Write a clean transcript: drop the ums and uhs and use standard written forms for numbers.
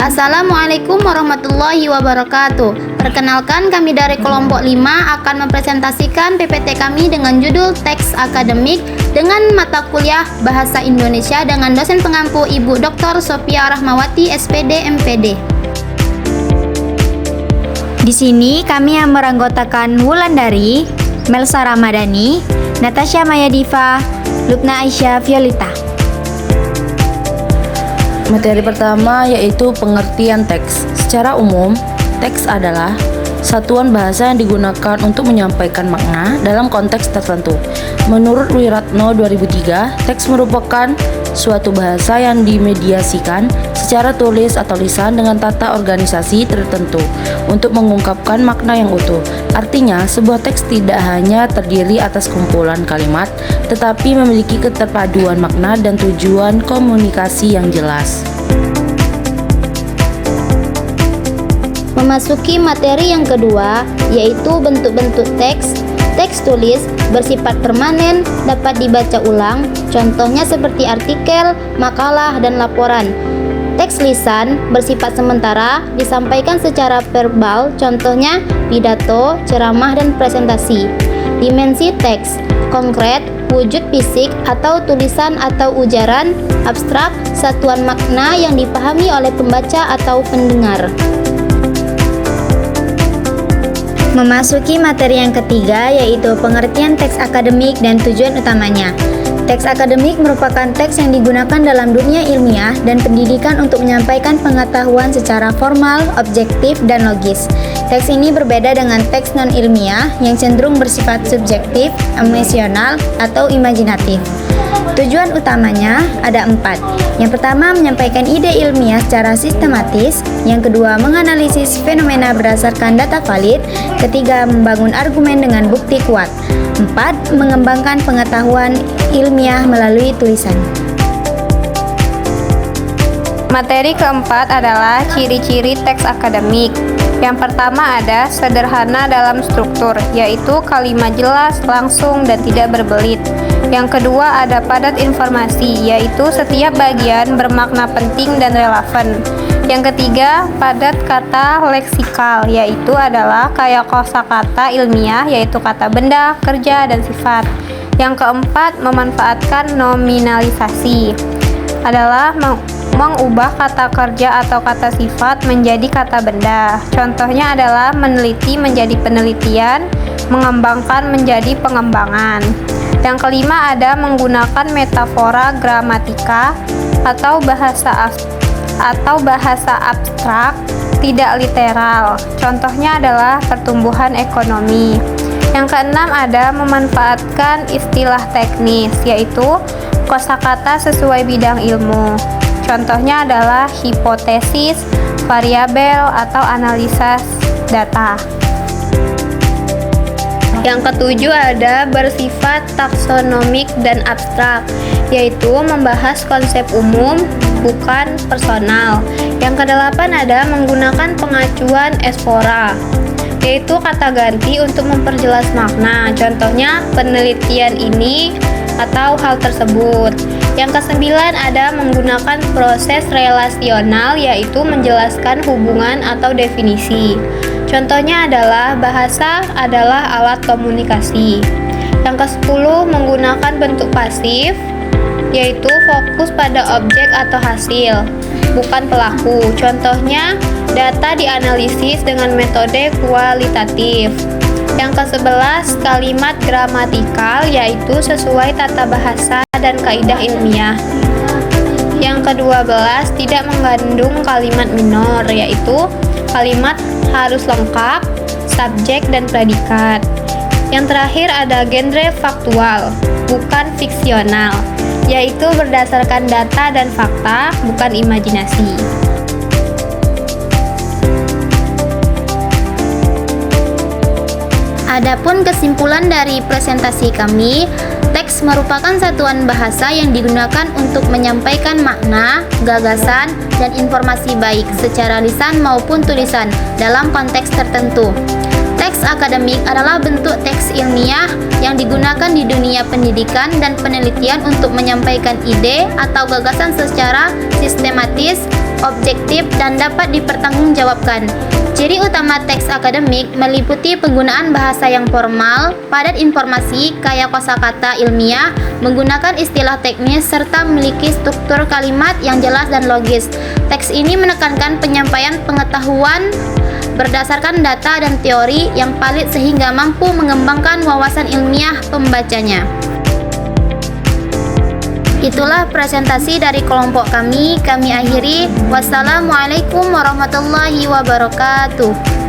Assalamualaikum warahmatullahi wabarakatuh. Perkenalkan, kami dari kelompok 5 akan mempresentasikan PPT kami dengan judul Teks Akademik dengan mata kuliah Bahasa Indonesia dengan dosen pengampu Ibu Dr. Sophia Rahmawati, SPD, MPD. Di sini kami yang beranggotakan Wulandari, Melsa Ramadhani, Natasha Mayadiva, Lubna Aisyah Violita. Materi pertama yaitu pengertian teks. Secara umum, teks adalah satuan bahasa yang digunakan untuk menyampaikan makna dalam konteks tertentu. Menurut Wiratno 2003, teks merupakan suatu bahasa yang dimediasikan secara tulis atau lisan dengan tata organisasi tertentu untuk mengungkapkan makna yang utuh. Artinya, sebuah teks tidak hanya terdiri atas kumpulan kalimat, tetapi memiliki keterpaduan makna dan tujuan komunikasi yang jelas. Memasuki materi yang kedua, yaitu bentuk-bentuk teks. Teks tulis bersifat permanen, dapat dibaca ulang, contohnya seperti artikel, makalah, dan laporan. Teks lisan bersifat sementara, disampaikan secara verbal, contohnya pidato, ceramah, dan presentasi. Dimensi teks konkret, wujud fisik atau tulisan atau ujaran, abstrak, satuan makna yang dipahami oleh pembaca atau pendengar. Memasuki materi yang ketiga, yaitu pengertian teks akademik dan tujuan utamanya. Teks akademik merupakan teks yang digunakan dalam dunia ilmiah dan pendidikan untuk menyampaikan pengetahuan secara formal, objektif, dan logis. Teks ini berbeda dengan teks non-ilmiah yang cenderung bersifat subjektif, emosional, atau imajinatif. Tujuan utamanya ada 4. Yang pertama, menyampaikan ide ilmiah secara sistematis. Yang kedua, menganalisis fenomena berdasarkan data valid. Ketiga, membangun argumen dengan bukti kuat. 4. Mengembangkan pengetahuan ilmiah melalui tulisan. Materi keempat adalah ciri-ciri teks akademik. Yang pertama ada sederhana dalam struktur, yaitu kalimat jelas, langsung, dan tidak berbelit. Yang kedua ada padat informasi, yaitu setiap bagian bermakna penting dan relevan. Yang ketiga, padat kata leksikal, yaitu adalah kayak kosakata ilmiah, yaitu kata benda, kerja, dan sifat. Yang keempat, memanfaatkan nominalisasi, adalah mengubah kata kerja atau kata sifat menjadi kata benda. Contohnya adalah meneliti menjadi penelitian, mengembangkan menjadi pengembangan. Yang kelima ada menggunakan metafora gramatika atau bahasa abstrak, tidak literal. Contohnya adalah pertumbuhan ekonomi. Yang keenam ada memanfaatkan istilah teknis, yaitu kosakata sesuai bidang ilmu. Contohnya adalah hipotesis, variabel, atau analisa data. Yang ketujuh ada bersifat taksonomik dan abstrak, yaitu membahas konsep umum, bukan personal. Yang kedelapan ada menggunakan pengacuan espora, yaitu kata ganti untuk memperjelas makna. Contohnya penelitian ini atau hal tersebut. Yang kesembilan ada menggunakan proses relasional, yaitu menjelaskan hubungan atau definisi. Contohnya adalah bahasa adalah alat komunikasi. Yang ke-10 menggunakan bentuk pasif, yaitu fokus pada objek atau hasil, bukan pelaku. Contohnya, data dianalisis dengan metode kualitatif. Yang ke-11 kalimat gramatikal, yaitu sesuai tata bahasa dan kaidah ilmiah. Yang ke-12 tidak mengandung kalimat minor, yaitu kalimat harus lengkap, subjek, dan predikat. Yang terakhir ada genre faktual, bukan fiksional, yaitu berdasarkan data dan fakta, bukan imajinasi. Adapun kesimpulan dari presentasi kami, teks merupakan satuan bahasa yang digunakan untuk menyampaikan makna, gagasan, dan informasi baik secara lisan maupun tulisan dalam konteks tertentu. Teks akademik adalah bentuk teks ilmiah yang digunakan di dunia pendidikan dan penelitian untuk menyampaikan ide atau gagasan secara sistematis, objektif, dan dapat dipertanggungjawabkan. Ciri utama teks akademik meliputi penggunaan bahasa yang formal, padat informasi, kaya kosakata ilmiah, menggunakan istilah teknis, serta memiliki struktur kalimat yang jelas dan logis. Teks ini menekankan penyampaian pengetahuan berdasarkan data dan teori yang valid sehingga mampu mengembangkan wawasan ilmiah pembacanya. Itulah presentasi dari kelompok kami. Kami akhiri. Wassalamualaikum warahmatullahi wabarakatuh.